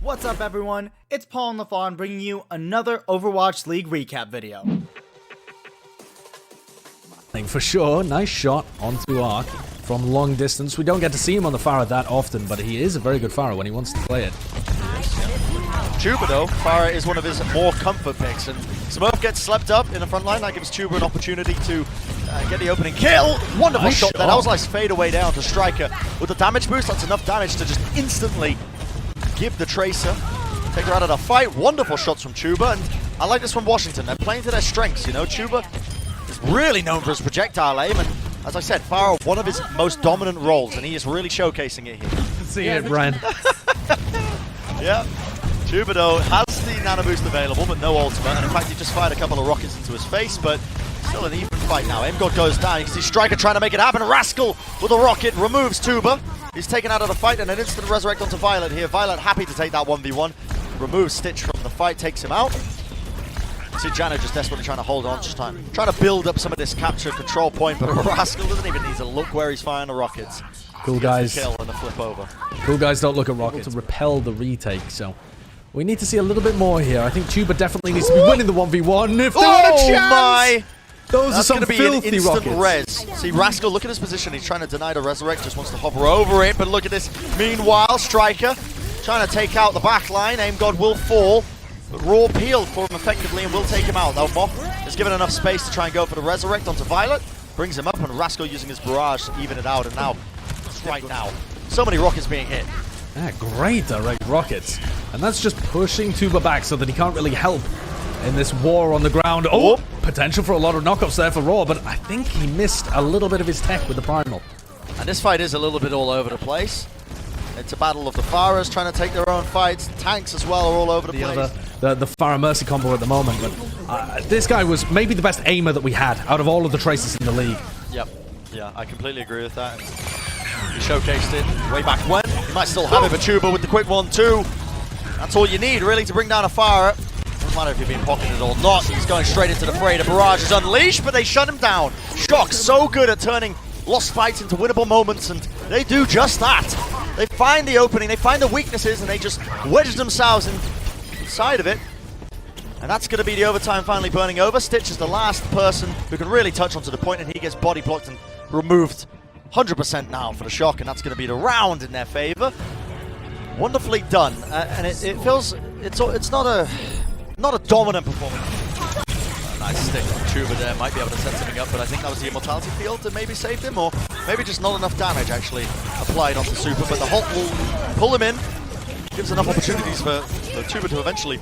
What's up everyone, it's Paul and lafon bringing you another Overwatch League recap video. For sure, nice shot onto Arc from long distance. We don't get to see him on the Pharah that often, but he is a very good Pharah when he wants to play it. Tuba though, Pharah is one of his more comfort picks, and Smurf gets slept up in the front line. That gives Tuba an opportunity to get the opening kill. Wonderful shot there. That was like fade away down to Striker. With the damage boost, that's enough damage to just instantly give the Tracer, take her out of the fight. Wonderful shots from Tuba, and I like this from Washington. They're playing to their strengths, you know. Tuba is really known for his projectile aim, and as I said, Pharah, one of his most dominant roles, and he is really showcasing it here. See it, Brian. Yeah. Tuba though has the nano boost available, but no ultimate, and in fact he just fired a couple of rockets into his face, but still an even fight now. Aimgod goes down, you can see Striker trying to make it happen. Rascal with a rocket removes Tuba. He's taken out of the fight, and an instant resurrect onto Violet here. Violet happy to take that 1v1. Removes Stitch from the fight, takes him out. See Jano just desperately trying to hold on, just trying to build up some of this capture control point, but Rascal doesn't even need to look where he's firing the rockets. Cool guys. Kill and a flip over. Cool guys don't look at rockets to repel the retake, so we need to see a little bit more here. I think Tuba definitely needs to be winning the 1v1 if they want a chance. My! Those That's are some going to be an filthy instant rockets. res. See, Rascal, look at his position. He's trying to deny the resurrect, just wants to hover over it, but look at this. Meanwhile, Striker trying to take out the back line. Aimgod will fall, but Raw peeled for him effectively and will take him out. Now, Moth is given enough space to try and go for the resurrect onto Violet. Brings him up, and Rascal using his barrage to even it out, and now, right now, so many rockets being hit. Yeah, great direct rockets. And that's just pushing Tuba back so that he can't really help in this war on the ground. Oh, potential for a lot of knockups there for Raw, but I think he missed a little bit of his tech with the Primal. And this fight is a little bit all over the place. It's a battle of the Pharahs trying to take their own fights. Tanks as well are all over the place. The Pharah Mercy combo at the moment, but this guy was maybe the best aimer that we had out of all of the Tracers in the league. Yep. Yeah, I completely agree with that. He showcased it way back when. He might still have it, but Tuba with the quick 1-2. That's all you need, really, to bring down a Pharah. Doesn't matter if you're being pocketed or not. He's going straight into the fray. The barrage is unleashed, but they shut him down. Shock so good at turning lost fights into winnable moments, and they do just that. They find the opening, they find the weaknesses, and they just wedge themselves inside of it. And that's going to be the overtime finally burning over. Stitch is the last person who can really touch onto the point, and he gets body blocked and removed 100% now for the Shock, and that's going to be the round in their favor. Wonderfully done, and it feels it's not a dominant performance. Nice stick from Tuba there, might be able to set something up, but I think that was the immortality field that maybe saved him, or maybe just not enough damage actually applied onto Super, but the Halt will pull him in, gives enough opportunities for Tuba to eventually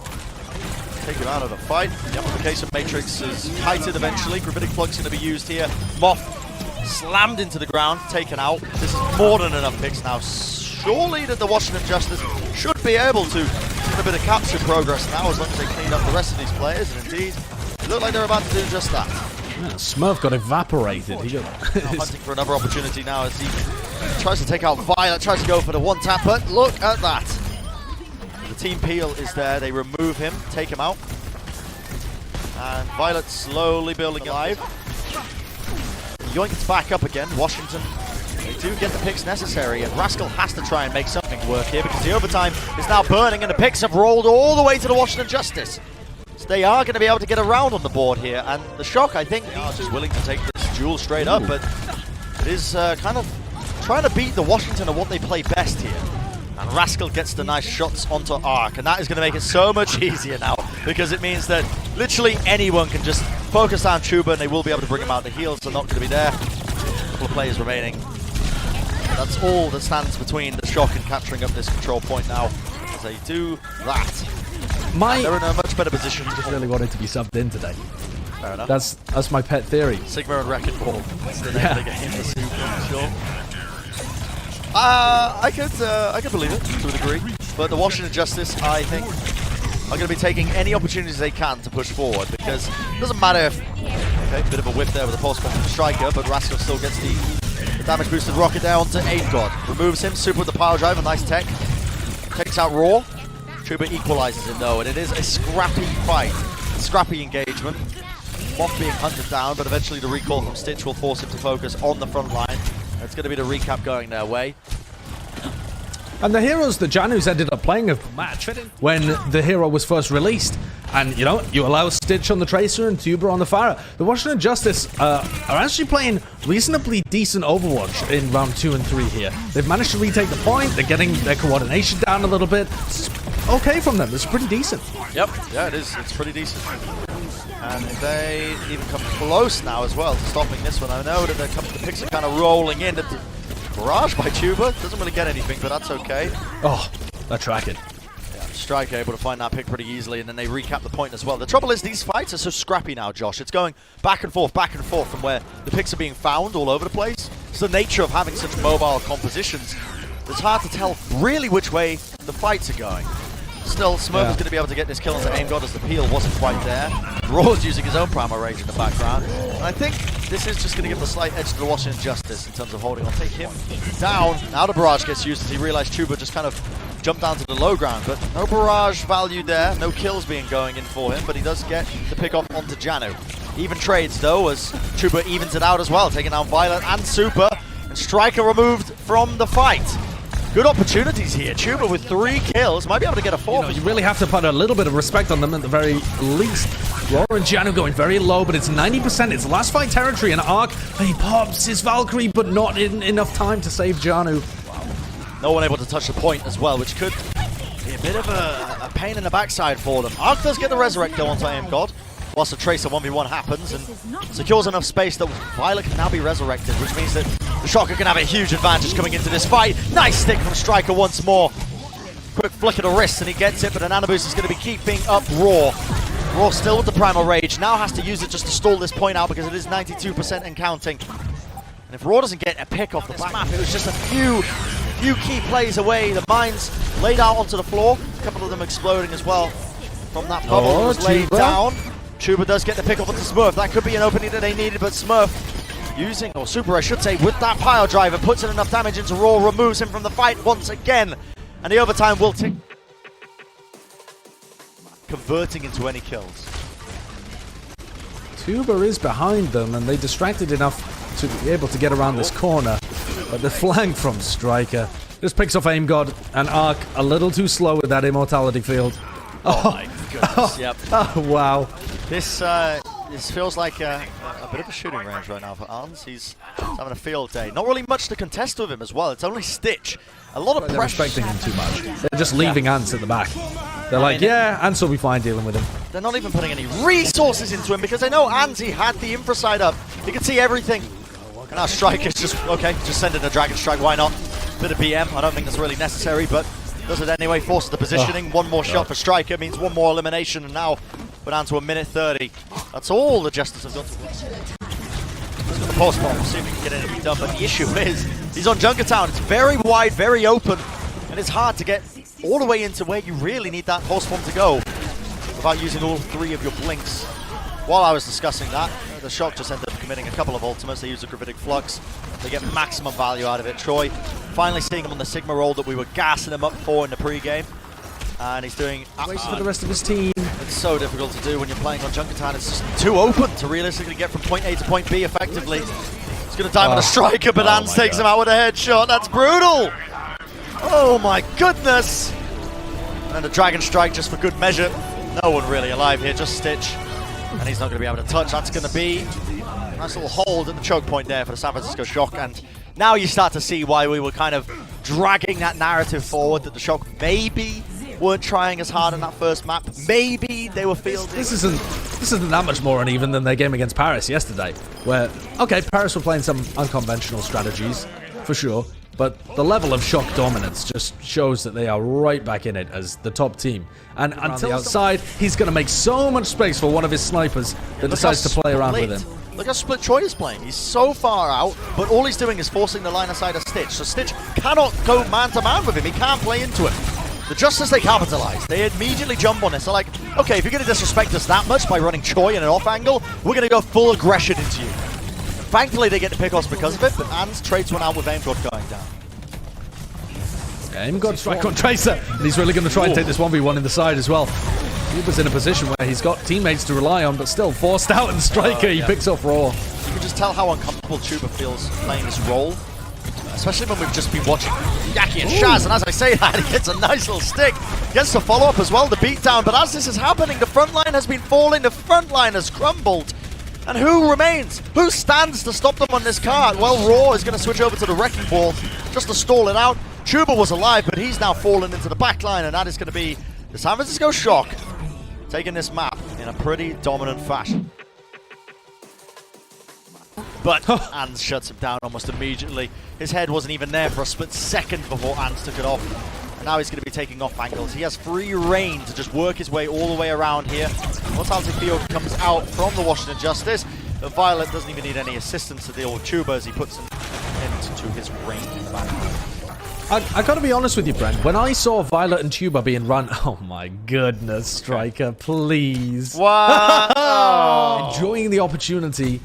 take him out of the fight. The amplification matrix is kited eventually. Gravitic Flux going to be used here. Moth slammed into the ground, taken out. This is more than enough picks now. Surely that the Washington Justice should be able to get a bit of capture progress now, as long as they clean up the rest of these players, and indeed, it look like they're about to do just that. Yeah, Smurf got evaporated. He got hunting for another opportunity now as he tries to take out Violet, tries to go for the one tap, but look at that. The team peel is there, they remove him, take him out. And Violet slowly building alive. Yoink gets back up again. Washington, they do get the picks necessary, and Rascal has to try and make something work here because the overtime is now burning and the picks have rolled all the way to the Washington Justice. So they are going to be able to get a round on the board here, and the Shock, I think, are just willing to take this duel straight up, but it is kind of trying to beat the Washington at what they play best here. And Rascal gets the nice shots onto Arc, and that is going to make it so much easier now, because it means that literally anyone can just focus on Tuba and they will be able to bring him out. The heals are not going to be there. A couple of players remaining. That's all that stands between the Shock and capturing up this control point now, as they do that. They're in a much better position. just really wanted to be subbed in today. Fair enough. That's my pet theory. Sigma and Wrecking Ball. That's the name of the game for Super, I'm sure. I could believe it to a degree, but the Washington Justice, I think, are going to be taking any opportunities they can to push forward, because it doesn't matter if, okay, bit of a whip there with a pulse bomb from the Striker, but Rascal still gets the damage boosted rocket down to Aimgod. Removes him, Super with the power drive, a nice tech. Takes out Raw. Tuba equalizes him though, and it is a scrappy fight, scrappy engagement. Moth being hunted down, but eventually the recall from Stitch will force him to focus on the front line. It's going to be the recap going their way. And the heroes that Janu's ended up playing have match when the hero was first released. And, you know, you allow Stitch on the Tracer and Tuber on the Pharah. The Washington Justice are actually playing reasonably decent Overwatch in round 2 and 3 here. They've managed to retake the point. They're getting their coordination down a little bit. It's okay from them. It's pretty decent. Yep. Yeah, it is. It's pretty decent. And if they even come close now as well to stopping this one, I know that the picks are kind of rolling in. The barrage by Tuber doesn't really get anything, but that's okay. Oh, they're tracking. Striker able to find that pick pretty easily, and then they recap the point as well. The trouble is these fights are so scrappy now, Josh. It's going back and forth from where the picks are being found all over the place. It's the nature of having such mobile compositions. It's hard to tell really which way the fights are going. Still, Smurf is going to be able to get this kill onto Aim God as the peel wasn't quite there. Raw's using his own Primal Rage in the background. And I think this is just going to give the slight edge to the Washington Justice in terms of holding on. Take him down. Now the barrage gets used as he realized Tuber just kind of jumped down to the low ground, but no barrage value there, no kills being going in for him, but he does get the pick off onto Janu. Even trades though, as Tuber evens it out as well, taking down Violet and Super, and Striker removed from the fight. Good opportunities here. Tuber with 3 kills, might be able to get a 4th. You really have to put a little bit of respect on them at the very least. Roar and Janu going very low, but it's 90%. It's last fight territory, and Arc, he pops his Valkyrie, but not in enough time to save Janu. No one able to touch the point as well, which could be a bit of a pain in the backside for them. Arc does get the Resurrect though onto Aim God, whilst the Tracer 1v1 happens and secures enough space that Violet can now be resurrected, which means that the Shocker can have a huge advantage coming into this fight. Nice stick from Striker once more. Quick flick of the wrist and he gets it, but an Anaboost is going to be keeping up Raw. Raw still with the Primal Rage, now has to use it just to stall this point out because it is 92% and counting. And if Raw doesn't get a pick off the back map, it was just a few key plays away. The mines laid out onto the floor, a couple of them exploding as well from that bubble that was laid down. Tuber does get the pick off onto Smurf. That could be an opening that they needed, but Smurf using, or Super I should say, with that pile driver, puts in enough damage into Raw, removes him from the fight once again. And the overtime will tick, converting into any kills. Tuber is behind them, and they distracted enough to be able to get around this corner. But the flank from Striker just picks off Aim God, and Arc a little too slow with that Immortality Field. Oh my goodness, yep. Oh, wow. This feels like a bit of a shooting range right now for Arns. He's having a field day. Not really much to contest with him as well. It's only Stitch. A lot of pressure. They're respecting him too much. They're just leaving Ants at the back. They're like, yeah, Ants will be fine dealing with him. They're not even putting any resources into him because they know Anzi had the infra side up. He can see everything. And now Striker's just, okay, just send in a Dragon Strike, why not? Bit of BM, I don't think that's really necessary, but does it anyway, forces the positioning. One more shot for Striker means one more elimination, and now we're down to a minute 30. That's all the Justice have done to win. Let's go to the post bomb, we'll see if we can get anything done, but the issue is, he's on Junkertown, it's very wide, very open, and it's hard to get all the way into where you really need that post bomb to go without using all 3 of your blinks. While I was discussing that, the Shock just ended up committing a couple of ultimates. They used a Gravitic Flux. They get maximum value out of it. Troy finally seeing him on the Sigma roll that we were gassing him up for in the pre-game. And he's doing... Waits for the rest of his team. It's so difficult to do when you're playing on Junkertown. It's just too open to realistically get from point A to point B effectively. He's going to dive on a Striker, but Ans takes him out with a headshot. That's brutal! Oh my goodness! And a Dragon Strike just for good measure. No one really alive here, just Stitch. And he's not going to be able to touch. That's going to be a nice little hold at the choke point there for the San Francisco Shock. And now you start to see why we were kind of dragging that narrative forward, that the Shock maybe weren't trying as hard in that first map. Maybe they were fielding. This isn't that much more uneven than their game against Paris yesterday, where, okay, Paris were playing some unconventional strategies, for sure, but the level of Shock dominance just shows that they are right back in it as the top team. And until the outside, he's going to make so much space for one of his snipers that decides to play around with him. Look how split Troy is playing. He's so far out, but all he's doing is forcing the line of sight of Stitch. So Stitch cannot go man-to-man with him. He can't play into it. The Justice, they capitalize. They immediately jump on this. They're like, okay, if you're going to disrespect us that much by running Choi in an off angle, we're going to go full aggression into you. Thankfully, they get the pick-offs because of it, but Ans trades one out with Aim God going down. Aim God strike on Tracer, and he's really going to try and take this 1v1 in the side as well. Tuber's in a position where he's got teammates to rely on, but still forced out, and Striker, he picks up Raw. You can just tell how uncomfortable Tuber feels playing this role. especially when we've just been watching Yaki and Shaz, and as I say that, he gets a nice little stick. Gets the follow-up as well, the beatdown, but as this is happening, the front line has been falling, the front line has crumbled. And who remains? Who stands to stop them on this cart? Well, Raw is going to switch over to the Wrecking Ball just to stall it out. Chuba was alive, but he's now fallen into the back line, and that is going to be the San Francisco Shock taking this map in a pretty dominant fashion. But Ans shuts him down almost immediately. His head wasn't even there for a split second before Ans took it off. And now he's going to be taking off angles. He has free reign to just work his way all the way around here. Mortality Field comes out from the Washington Justice. But Violet doesn't even need any assistance to deal with Chuba as he puts him into his range. I gotta be honest with you, Brent. When I saw Violet and Tuba being run, oh my goodness, Striker, please. Wow! Enjoying the opportunity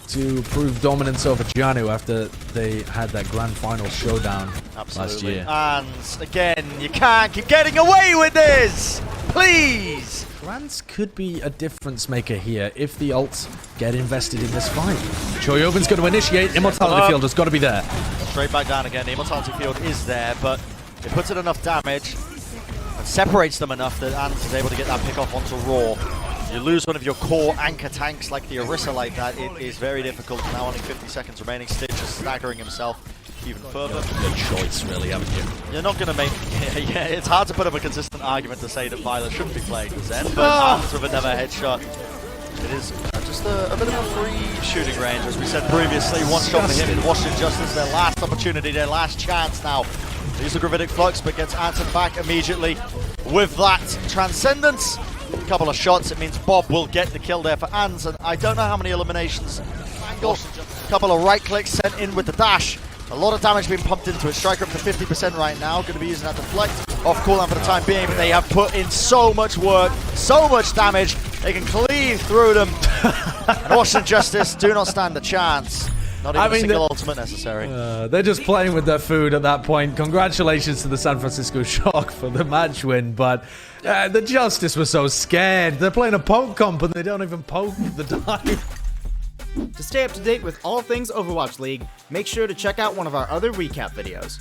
to prove dominance over Janu after they had that grand final showdown last year. And again, you can't keep getting away with this! Please! Grants could be a difference maker here if the ults get invested in this fight. Choyobin's going to initiate. Immortality Field has got to be there. Straight back down again. The Immortality Field is there, but it puts in enough damage and separates them enough that Ant is able to get that pick off onto Raw. You lose one of your core anchor tanks like the Orisa like that, it is very difficult. Now only 50 seconds remaining. Stitch is staggering himself even further. Good choice, really, haven't you? You're not going to make... Yeah, it's hard to put up a consistent argument to say that Violet shouldn't be playing the Zen, but Ant with another headshot. It is just a bit of a free shooting range, as we said previously. One shot for him in Washington Justice, their last opportunity, their last chance now. They use the Gravitic Flux, but gets answered back immediately with that Transcendence. A couple of shots, it means Bob will get the kill there for Ans, and I don't know how many eliminations. A couple of right clicks sent in with the dash. A lot of damage being pumped into it. Striker up to 50% right now. Going to be using that deflect off cooldown for the time being, but they have put in so much work, so much damage. They can cleave through them. And Washington Justice do not stand a chance. Not even a single ultimate necessary. They're just playing with their food at that point. Congratulations to the San Francisco Shock for the match win, but the Justice was so scared. They're playing a poke comp and they don't even poke the dive. To stay up to date with all things Overwatch League, make sure to check out one of our other recap videos.